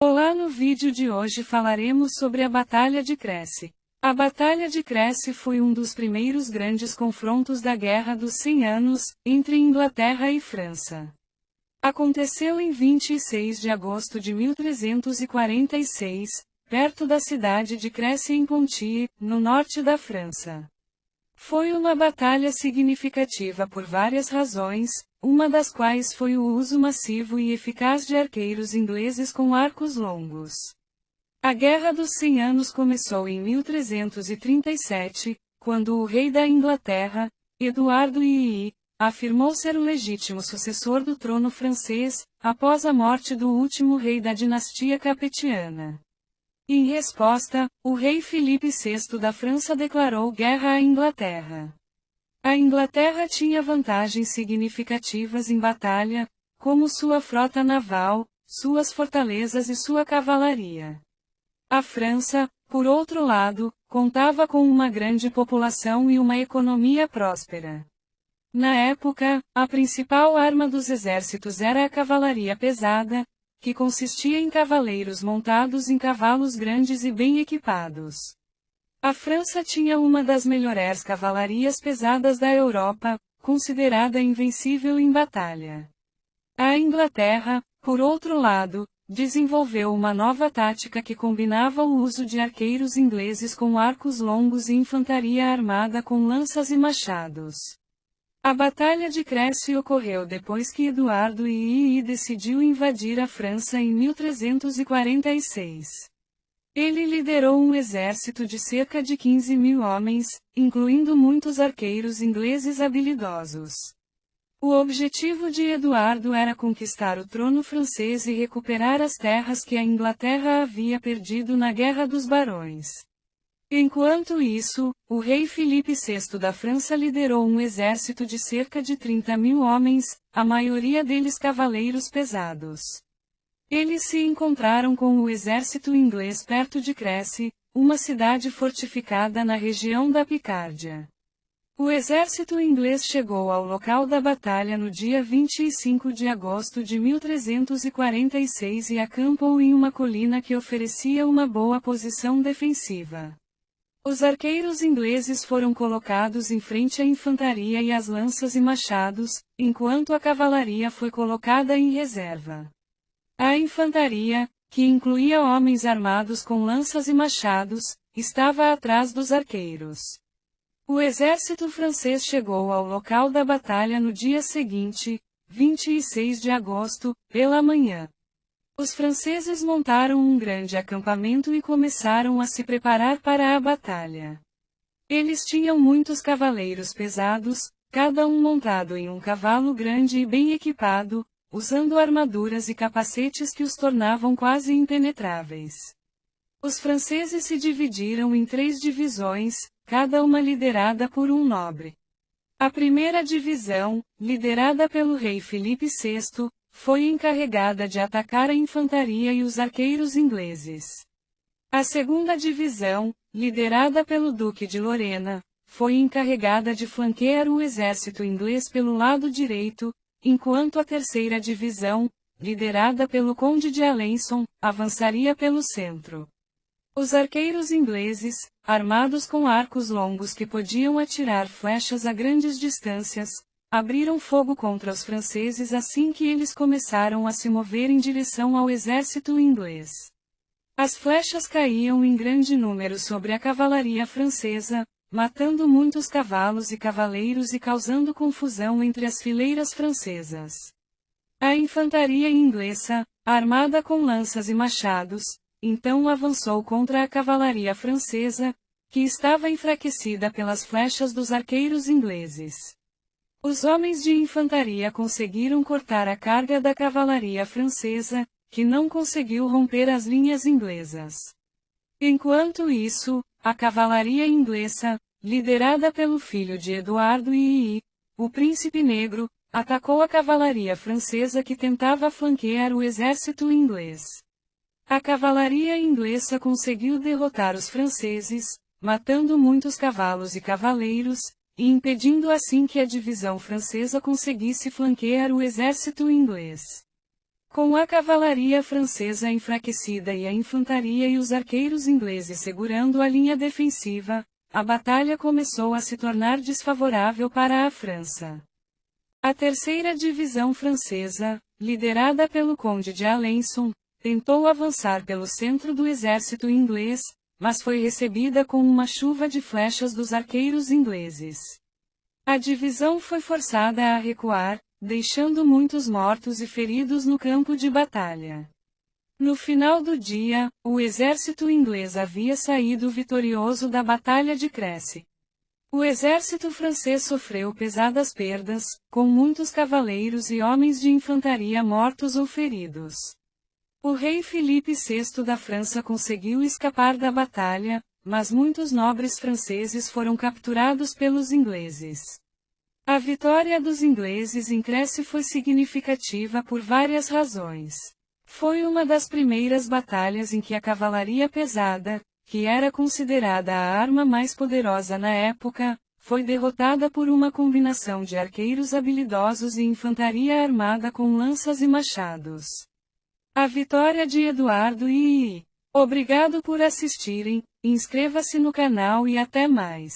Olá, no vídeo de hoje falaremos sobre a Batalha de Crécy. A Batalha de Crécy foi um dos primeiros grandes confrontos da Guerra dos 100 Anos, entre Inglaterra e França. Aconteceu em 26 de agosto de 1346, perto da cidade de Crécy em Ponthieu, no norte da França. Foi uma batalha significativa por várias razões, uma das quais foi o uso massivo e eficaz de arqueiros ingleses com arcos longos. A Guerra dos 100 Anos começou em 1337, quando o rei da Inglaterra, Eduardo II, afirmou ser o legítimo sucessor do trono francês, após a morte do último rei da dinastia capetiana. Em resposta, o rei Filipe VI da França declarou guerra à Inglaterra. A Inglaterra tinha vantagens significativas em batalha, como sua frota naval, suas fortalezas e sua cavalaria. A França, por outro lado, contava com uma grande população e uma economia próspera. Na época, a principal arma dos exércitos era a cavalaria pesada, que consistia em cavaleiros montados em cavalos grandes e bem equipados. A França tinha uma das melhores cavalarias pesadas da Europa, considerada invencível em batalha. A Inglaterra, por outro lado, desenvolveu uma nova tática que combinava o uso de arqueiros ingleses com arcos longos e infantaria armada com lanças e machados. A Batalha de Crécy ocorreu depois que Eduardo II decidiu invadir a França em 1346. Ele liderou um exército de cerca de 15.000 homens, incluindo muitos arqueiros ingleses habilidosos. O objetivo de Eduardo era conquistar o trono francês e recuperar as terras que a Inglaterra havia perdido na Guerra dos Barões. Enquanto isso, o rei Filipe VI da França liderou um exército de cerca de 30.000 homens, a maioria deles cavaleiros pesados. Eles se encontraram com o exército inglês perto de Crécy, uma cidade fortificada na região da Picárdia. O exército inglês chegou ao local da batalha no dia 25 de agosto de 1346 e acampou em uma colina que oferecia uma boa posição defensiva. Os arqueiros ingleses foram colocados em frente à infantaria e às lanças e machados, enquanto a cavalaria foi colocada em reserva. A infantaria, que incluía homens armados com lanças e machados, estava atrás dos arqueiros. O exército francês chegou ao local da batalha no dia seguinte, 26 de agosto, pela manhã. Os franceses montaram um grande acampamento e começaram a se preparar para a batalha. Eles tinham muitos cavaleiros pesados, cada um montado em um cavalo grande e bem equipado, usando armaduras e capacetes que os tornavam quase impenetráveis. Os franceses se dividiram em 3 divisões, cada uma liderada por um nobre. A primeira divisão, liderada pelo rei Filipe VI, foi encarregada de atacar a infantaria e os arqueiros ingleses. A segunda divisão, liderada pelo Duque de Lorena, foi encarregada de flanquear o exército inglês pelo lado direito, enquanto a terceira divisão, liderada pelo Conde de Alençon, avançaria pelo centro. Os arqueiros ingleses, armados com arcos longos que podiam atirar flechas a grandes distâncias, abriram fogo contra os franceses assim que eles começaram a se mover em direção ao exército inglês. As flechas caíam em grande número sobre a cavalaria francesa, matando muitos cavalos e cavaleiros e causando confusão entre as fileiras francesas. A infantaria inglesa, armada com lanças e machados, então avançou contra a cavalaria francesa, que estava enfraquecida pelas flechas dos arqueiros ingleses. Os homens de infantaria conseguiram cortar a carga da cavalaria francesa, que não conseguiu romper as linhas inglesas. Enquanto isso, a cavalaria inglesa, liderada pelo filho de Eduardo II, o Príncipe Negro, atacou a cavalaria francesa que tentava flanquear o exército inglês. A cavalaria inglesa conseguiu derrotar os franceses, matando muitos cavalos e cavaleiros, e impedindo assim que a divisão francesa conseguisse flanquear o exército inglês. Com a cavalaria francesa enfraquecida e a infantaria e os arqueiros ingleses segurando a linha defensiva, a batalha começou a se tornar desfavorável para a França. A terceira divisão francesa, liderada pelo conde de Alençon, tentou avançar pelo centro do exército inglês, mas foi recebida com uma chuva de flechas dos arqueiros ingleses. A divisão foi forçada a recuar, deixando muitos mortos e feridos no campo de batalha. No final do dia, o exército inglês havia saído vitorioso da Batalha de Crécy. O exército francês sofreu pesadas perdas, com muitos cavaleiros e homens de infantaria mortos ou feridos. O rei Filipe VI da França conseguiu escapar da batalha, mas muitos nobres franceses foram capturados pelos ingleses. A vitória dos ingleses em Crécy foi significativa por várias razões. Foi uma das primeiras batalhas em que a cavalaria pesada, que era considerada a arma mais poderosa na época, foi derrotada por uma combinação de arqueiros habilidosos e infantaria armada com lanças e machados. A vitória de Eduardo e... Obrigado por assistirem, inscreva-se no canal e até mais.